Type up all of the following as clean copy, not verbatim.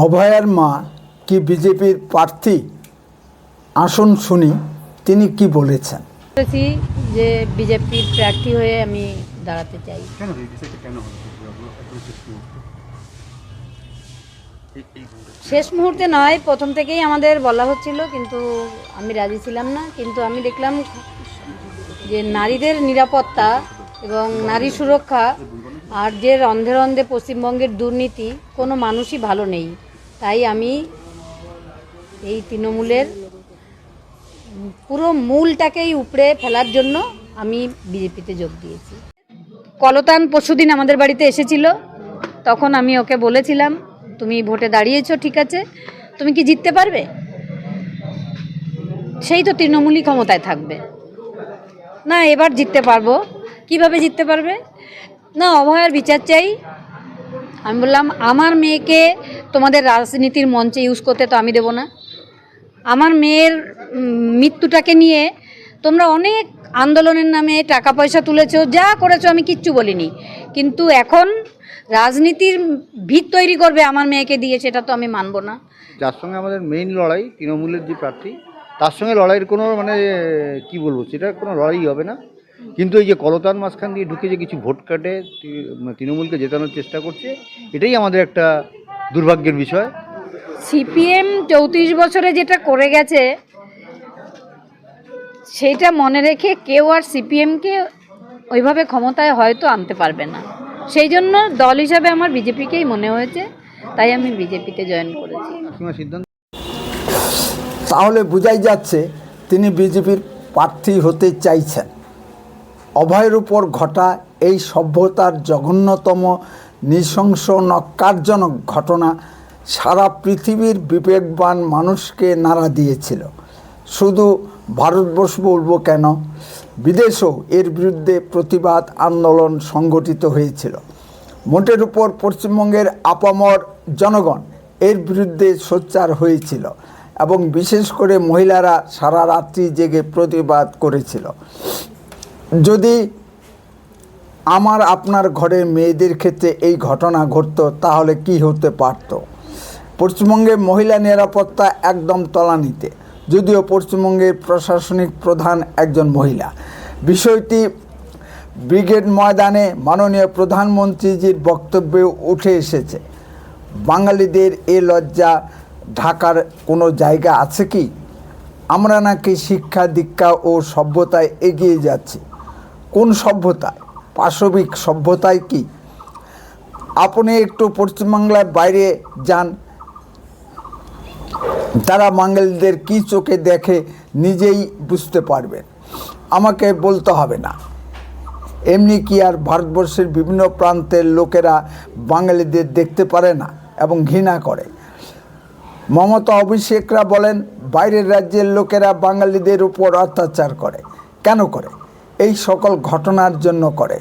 অভয়ার মা কি বিজেপির প্রার্থী? আসুন শুনি তিনি কি বলেছেন। বলেছি যে বিজেপির প্রার্থী হয়ে আমি দাঁড়াতে চাই। কেন এই বিষয়টা কেন হলো একদম শেষ মুহূর্তে? শেষ মুহূর্তে নয়, প্রথম থেকেই আমাদের বলা হচ্ছিল, কিন্তু আমি রাজি ছিলাম না। কিন্তু আমি দেখলাম যে নারীদের নিরাপত্তা এবং নারী সুরক্ষা আর যে রন্ধে রন্ধে পশ্চিমবঙ্গের দুর্নীতি, কোনো মানুষই ভালো নেই। তাই আমি এই তৃণমূলের পুরো মূলটাকেই উপড়ে ফেলার জন্য আমি বিজেপিতে যোগ দিয়েছি। কলতান পরশুদিন আমাদের বাড়িতে এসেছিল, তখন আমি ওকে বলেছিলাম, তুমি ভোটে দাঁড়িয়েছো, ঠিক আছে, তুমি কি জিততে পারবে? সেই তো তৃণমূলই ক্ষমতায় থাকবে না, এবার জিততে পারবো। কিভাবে জিততে পারবে? না, অভয়ার বিচার চাই। আমি বললাম, আমার মেয়েকে তোমাদের রাজনীতির মঞ্চে ইউজ করতে তো আমি দেবো না। আমার মেয়ের মৃত্যুটাকে নিয়ে তোমরা অনেক আন্দোলনের নামে টাকা পয়সা তুলেছো, যা করেছো, আমি কিচ্ছু বলিনি। কিন্তু এখন রাজনীতির ভিত তৈরি করবে আমার মেয়েকে দিয়ে, সেটা তো আমি মানব না। যার সঙ্গে আমাদের মেইন লড়াই, তৃণমূলের যে প্রার্থী, তার সঙ্গে লড়াইয়ের কোনো কি বলবো, সেটা কোনো লড়াই হবে না। কিন্তু এই যে কলতান মাঝখান দিয়ে ঢুকে যে কিছু ভোট কাটে তৃণমূলকে জেতানোর চেষ্টা করছে, এটাই আমাদের একটা দুর্ভাগ্যের বিষয়। সিপিএম 34 বছরে যেটা করে গেছে, সেইটা মনে রেখে কেউ আর সিপিএমকে ওইভাবে ক্ষমতায় হয়তো আনতে পারবে না। সেই জন্য দল হিসাবে আমার বিজেপিকেই মনে হয়েছে, তাই আমি বিজেপিতে জয়েন করেছি। সিদ্ধান্ত তাহলে বোঝাই যাচ্ছে তিনি বিজেপির প্রার্থী হতে চাইছেন। অভয়ের উপর ঘটা এই সভ্যতার জঘন্যতম নৃশংস নক্কারজনক ঘটনা সারা পৃথিবীর বিবেকবান মানুষকে নাড়া দিয়েছিল। শুধু ভারতবর্ষ বলবো কেন, বিদেশেও এর বিরুদ্ধে প্রতিবাদ আন্দোলন সংগঠিত হয়েছিল। মোটের উপর পশ্চিমবঙ্গের আপামর জনগণ এর বিরুদ্ধে সোচ্চার হয়েছিল এবং বিশেষ করে মহিলারা সারা রাত্রি জেগে প্রতিবাদ করেছিল। যদি আমার আপনার ঘরের মেয়েদের ক্ষেত্রে এই ঘটনা ঘটতো, তাহলে কি হতে পারত? পশ্চিমবঙ্গে মহিলা নিরাপত্তা একদম তলানিতে, যদিও পশ্চিমবঙ্গের প্রশাসনিক প্রধান একজন মহিলা। বিষয়টি ব্রিগেড ময়দানে মাননীয় প্রধানমন্ত্রীজির বক্তব্যে উঠে এসেছে। বাঙালিদের এ লজ্জা ঢাকার কোনো জায়গা আছে কি? আমরা নাকি শিক্ষা দীক্ষা ও সভ্যতায় এগিয়ে যাচ্ছি। কোন সভ্যতায়? পাশবিক সভ্যতায় কি? আপনি একটু পশ্চিমবাংলার বাইরে যান, তারা বাঙালিদের কী চোখে দেখে নিজেই বুঝতে পারবেন, আমাকে বলতে হবে না। এমনি কি আর ভারতবর্ষের বিভিন্ন প্রান্তের লোকেরা বাঙালিদের দেখতে পারে না এবং ঘৃণা করে? মমতা অভিষেকরা বলেন বাইরের রাজ্যের লোকেরা বাঙালিদের উপর অত্যাচার করে। কেন করে? এই সকল ঘটনার জন্য করে।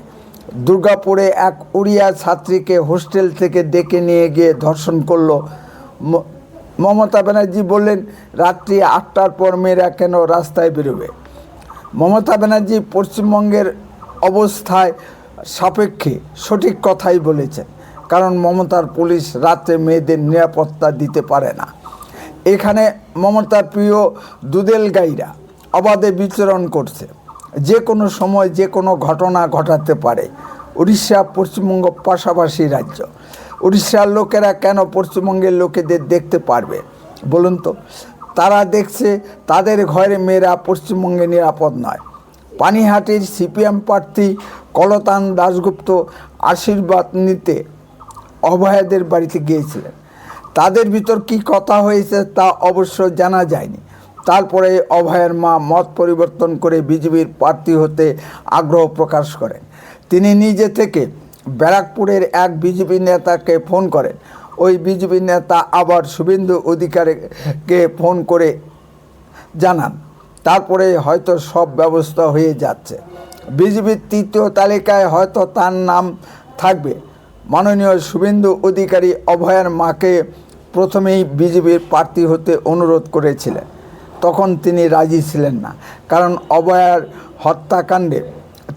দুর্গাপুরে এক উড়িয়া ছাত্রীকে হোস্টেল থেকে ডেকে নিয়ে গিয়ে ধর্ষণ করলো। মমতা ব্যানার্জি বললেন রাত্রি 8টার পর মেয়েরা কেন রাস্তায় বেরোবে? মমতা ব্যানার্জি পশ্চিমবঙ্গের অবস্থায় সাপেক্ষে সঠিক কথাই বলেছেন, কারণ মমতার পুলিশ রাত্রে মেয়েদের নিরাপত্তা দিতে পারে না। এখানে মমতার প্রিয় দুধেল গাইরা অবাধে বিচরণ করছে, যে কোনো সময় যে কোনো ঘটনা ঘটাতে পারে। উড়িষ্যা পশ্চিমবঙ্গ পাশাপাশি রাজ্য। উড়িষ্যার লোকেরা কেন পশ্চিমবঙ্গের লোকেদের দেখতে পারবে বলুন তো? তারা দেখছে তাদের ঘরে মেয়েরা পশ্চিমবঙ্গে নিরাপদ নয়। পানিহাটির সিপিএম প্রার্থী কলতান দাশগুপ্ত আশীর্বাদ নিতে অভয়াদের বাড়িতে গিয়েছিলেন। তাদের ভিতর কি কথা হয়েছে তা অবশ্য জানা যায়নি। তারপরে অভয়ের মা মত পরিবর্তন করে বিজেপির প্রার্থী হতে আগ্রহ প্রকাশ করেন। তিনি নিজে থেকে ব্যারাকপুরের এক বিজেপি নেতাকে ফোন করেন। ওই বিজেপি নেতা আবার শুভেন্দু অধিকারীকে ফোন করে জানান। তারপরে হয়তো সব ব্যবস্থা হয়ে যাচ্ছে। বিজেপির তৃতীয় তালিকায় হয়তো তার নাম থাকবে। মাননীয় শুভেন্দু অধিকারী অভয়ার মাকে প্রথমেই বিজেপির প্রার্থী হতে অনুরোধ করেছিলেন। তখন তিনি রাজি ছিলেন না, কারণ অভয়ার হত্যাকাণ্ডে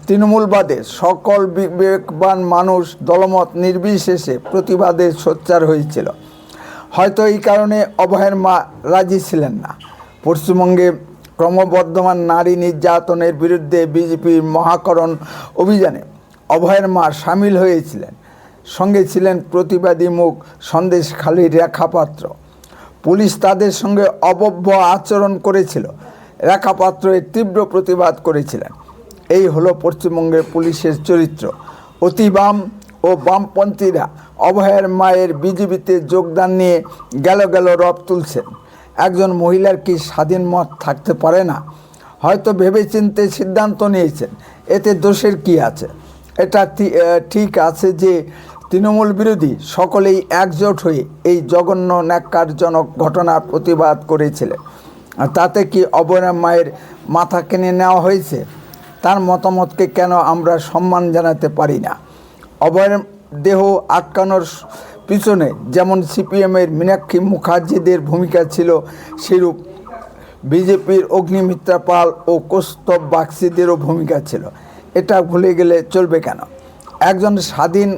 তৃণমূলবাদে সকল বিবেকবান মানুষ দলমত নির্বিশেষে প্রতিবাদে সোচ্চার হয়েছিল। হয়তো এই কারণে অভয়ের মা রাজি ছিলেন না। পশ্চিমবঙ্গে ক্রমবর্ধমান নারী নির্যাতনের বিরুদ্ধে বিজেপির মহাকরণ অভিযানে অভয়ের মা সামিল হয়েছিলেন। সঙ্গে ছিলেন প্রতিবাদী মুখ সন্দেশখালীর রেখা পাত্র। পুলিশ তাদের সঙ্গে অভব্য আচরণ করেছিল। রেখা পাত্র এর তীব্র প্রতিবাদ করেছিলেন। এই হলো পশ্চিমবঙ্গের পুলিশের চরিত্র। অতি বাম ও বামপন্থীরা অভয়ের মায়ের বিজেপিতে যোগদান নিয়ে গেল রব তুলছেন। একজন মহিলার কি স্বাধীন মত থাকতে পারে না? হয়তো ভেবেচিন্তে সিদ্ধান্ত নিয়েছেন, এতে দোষের কি আছে? এটা ঠিক আছে যে তৃণমূল বিরোধী সকলেই একজোট হয়ে এই জঘন্য ন্যাক্কারজনক ঘটনার প্রতিবাদ করেছিলেন। আর তাতে কি অভয়ের মায়ের মাথা কিনে নেওয়া হয়েছে? তার মতামতকে কেন আমরা সম্মান জানাতে পারি না? অভয়ের দেহ আটকানোর পিছনে যেমন সিপিএমের মীনাক্ষী মুখার্জিদের ভূমিকা ছিল, সেরূপ বিজেপির অগ্নিমিত্রা পাল ও কৌস্তব বাগচিদেরও ভূমিকা ছিল। এটা ভুলে গেলে চলবে কেন? একজন স্বাধীন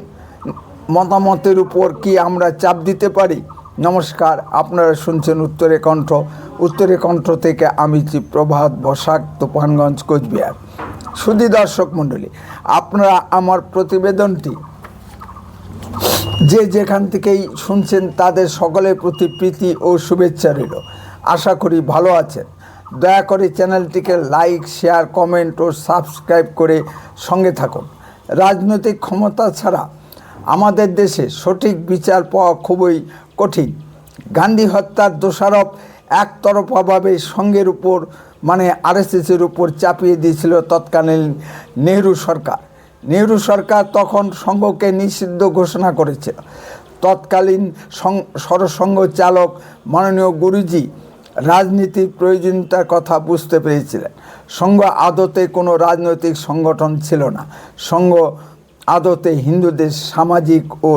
মতামতের উপর কি আমরা চাপ দিতে পারি? নমস্কার, আপনারা শুনছেন উত্তরে কণ্ঠ। উত্তরে কণ্ঠ থেকে আমি প্রভাত বসাক, তুফানগঞ্জ, কোচবিহার। সুধী দর্শক মণ্ডলী, আপনারা আমার প্রতিবেদনটি যে যেখান থেকেই শুনছেন তাদের সকলের প্রতি প্রীতি ও শুভেচ্ছা রইল। আশা করি ভালো আছেন। দয়া করে চ্যানেলটিকে লাইক, শেয়ার, কমেন্ট ও সাবস্ক্রাইব করে সঙ্গে থাকুন। রাজনৈতিক ক্ষমতা ছাড়া আমাদের দেশে সঠিক বিচার পাওয়া খুবই কঠিন। গান্ধী হত্যার দোষারোপ একতরফাভাবে সঙ্গের উপর মানে আরএসএসের উপর চাপিয়ে দিয়েছিল তৎকালীন নেহরু সরকার। নেহরু সরকার তখন সংঘকে নিষিদ্ধ ঘোষণা করেছিল। তৎকালীন সরসংঘ চালক মাননীয় গুরুজি রাজনীতির প্রয়োজনীয়তার কথা বুঝতে পেরেছিলেন। সংঘ আদতে কোনো রাজনৈতিক সংগঠন ছিল না। সংঘ আদতে হিন্দুদের সামাজিক ও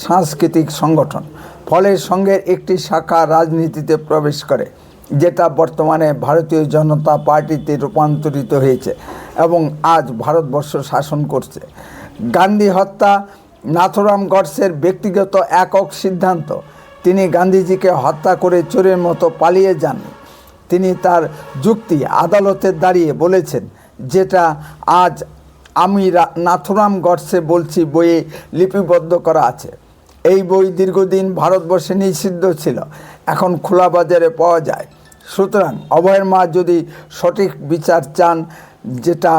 সাংস্কৃতিক সংগঠন। ফলে সংঘের একটি শাখা রাজনীতিতে প্রবেশ করে, যেটা বর্তমানে ভারতীয় জনতা পার্টিতে রূপান্তরিত হয়েছে এবং আজ ভারতবর্ষ শাসন করছে। গান্ধী হত্যা নাথুরাম গডসের ব্যক্তিগত একক সিদ্ধান্ত। তিনি গান্ধীজিকে হত্যা করে চোরের মতো পালিয়ে যান। তিনি তার যুক্তি আদালতে দাঁড়িয়ে বলেছেন, যেটা আজ আমি নাথুরাম গডসে বলছি বইয়ে লিপিবদ্ধ করা আছে। এই বই দীর্ঘদিন ভারতবর্ষে নিষিদ্ধ ছিল, এখন খোলা বাজারে পাওয়া যায়। সুতরাং অভয়ের মা যদি সঠিক বিচার চান, যেটা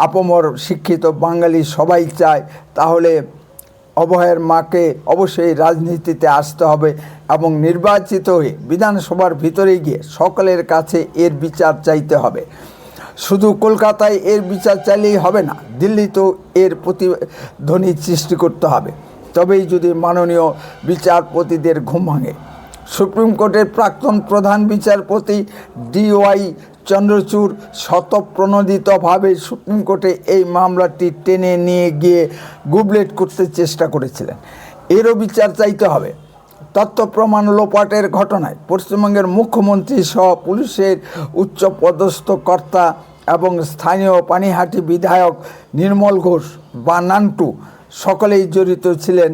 আপামর শিক্ষিত বাঙালি সবাই চায়, তাহলে অভয়ের মাকে অবশ্যই রাজনীতিতে আসতে হবে এবং নির্বাচিত হয়ে বিধানসভার ভিতরে গিয়ে সকলের কাছে এর বিচার চাইতে হবে। শুধু কলকাতায় এর বিচার চাইলেই হবে না, দিল্লিতেও এর প্রতিধ্বনি সৃষ্টি করতে হবে। তবেই যদি মাননীয় বিচারপতিদের ঘুম ভাঙে। সুপ্রিম কোর্টের প্রাক্তন প্রধান বিচারপতি DY চন্দ্রচূড় স্বতঃপ্রণোদিতভাবে সুপ্রিম কোর্টে এই মামলাটি টেনে নিয়ে গিয়ে গুবলেট করতে চেষ্টা করেছিলেন। এরও বিচার চাইতে হবে। তথ্য প্রমাণ লোপাটের ঘটনায় পশ্চিমবঙ্গের মুখ্যমন্ত্রী সহ পুলিশের উচ্চপদস্থ কর্তা এবং স্থানীয় পানিহাটি বিধায়ক নির্মল ঘোষ বা নান্টু সকলেই জড়িত ছিলেন।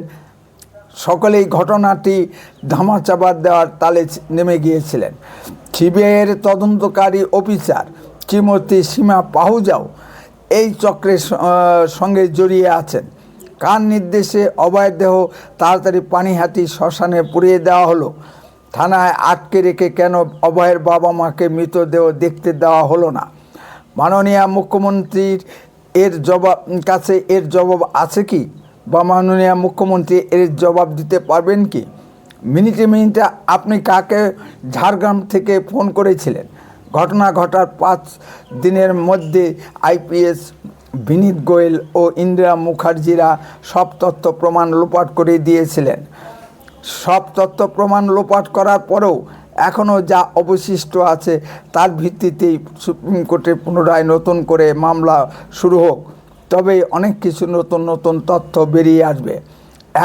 সকলেই ঘটনাটি ধামাচাপা দেওয়ার তালে নেমে গিয়েছিলেন। সিবিআইয়ের তদন্তকারী অফিসার শ্রীমতী সীমা পাহুজাও এই চক্রের সঙ্গে জড়িয়ে আছেন। কার নির্দেশে অভয়ের দেহ তাড়াতাড়ি পানিহাটি শ্মশানে পুড়িয়ে দেওয়া হলো? থানায় আটকে রেখে কেন অভয়ের বাবা মাকে মৃতদেহ দেখতে দেওয়া হলো না? মাননীয় মুখ্যমন্ত্রীর কাছে এর জবাব আছে কি? বা মাননীয় মুখ্যমন্ত্রী এর জবাব দিতে পারবেন কি? মিনিটে মিনিটে আপনি কাকে ঝাড়গ্রাম থেকে ফোন করেছিলেন? ঘটনা ঘটার 5 দিনের মধ্যে IPS বিনীত গোয়েল ও ইন্দিরা মুখার্জিরা সব তথ্য প্রমাণ লোপাট করে দিয়েছিলেন। সব তথ্য প্রমাণ লোপাট করার পরেও এখনও যা অবশিষ্ট আছে তার ভিত্তিতেই সুপ্রিম কোর্টে পুনরায় নতুন করে মামলা শুরু হোক। তবে অনেক কিছু নতুন নতুন তথ্য বেরিয়ে আসবে।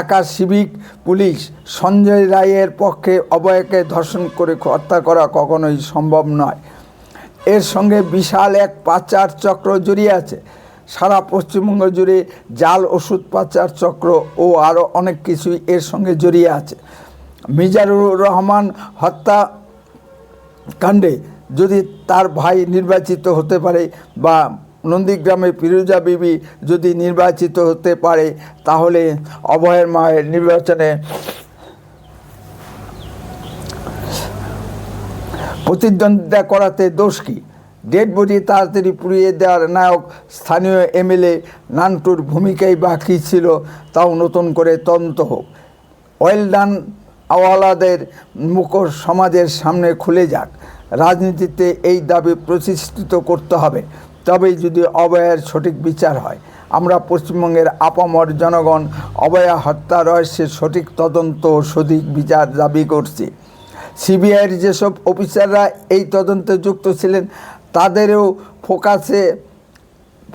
একা সিভিক পুলিশ সঞ্জয় রায়ের পক্ষে অভয়কে ধর্ষণ করে হত্যা করা কখনোই সম্ভব নয়। এর সঙ্গে বিশাল এক পাচার চক্র জড়িয়ে আছে। সারা পশ্চিমবঙ্গ জুড়ে জাল ওষুধ পাচার চক্র ও আরও অনেক কিছুই এর সঙ্গে জড়িয়ে আছে। মিজানুর রহমান হত্যাকাণ্ডে যদি তার ভাই নির্বাচিত হতে পারে বা নন্দীগ্রামে ফিরোজা বিবি যদি নির্বাচিত হতে পারে, তাহলে অভয়ের মায়ের নির্বাচনে প্রতিদ্বন্দ্বিতা করাতে দোষ কি? ডেড বডি তাড়াতাড়ি পুড়িয়ে দেওয়ার নায়ক স্থানীয় এমএলএ নান্টুর ভূমিকাই বা কী ছিল, তাও নতুন করে তদন্ত হোক। ওয়েল ডান আওয়ালাদের মুখোশ সমাজের সামনে খুলে যাক। রাজনীতিতে এই দাবি প্রতিষ্ঠিত করতে হবে, তবেই যদি অভয়ের সঠিক বিচার হয়। আমরা পশ্চিমবঙ্গের আপামর জনগণ অভয়া হত্যা রহস্যের সঠিক তদন্ত ও সঠিক বিচার দাবি করছি। সিবিআইয়ের যেসব অফিসাররা এই তদন্তে যুক্ত ছিলেন তাদেরও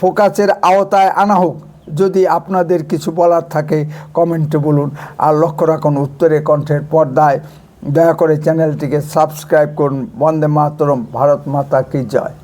ফোকাসের আওতায় আনা হোক। যদি আপনাদের কিছু বলার থাকে কমেন্টে বলুন। আর লক্ষ্য রাখুন উত্তরে কণ্ঠের পর্দায়। দয়া করে চ্যানেলটিকে সাবস্ক্রাইব করুন। বন্দে মাতরম, ভারত মাতা কি জয়।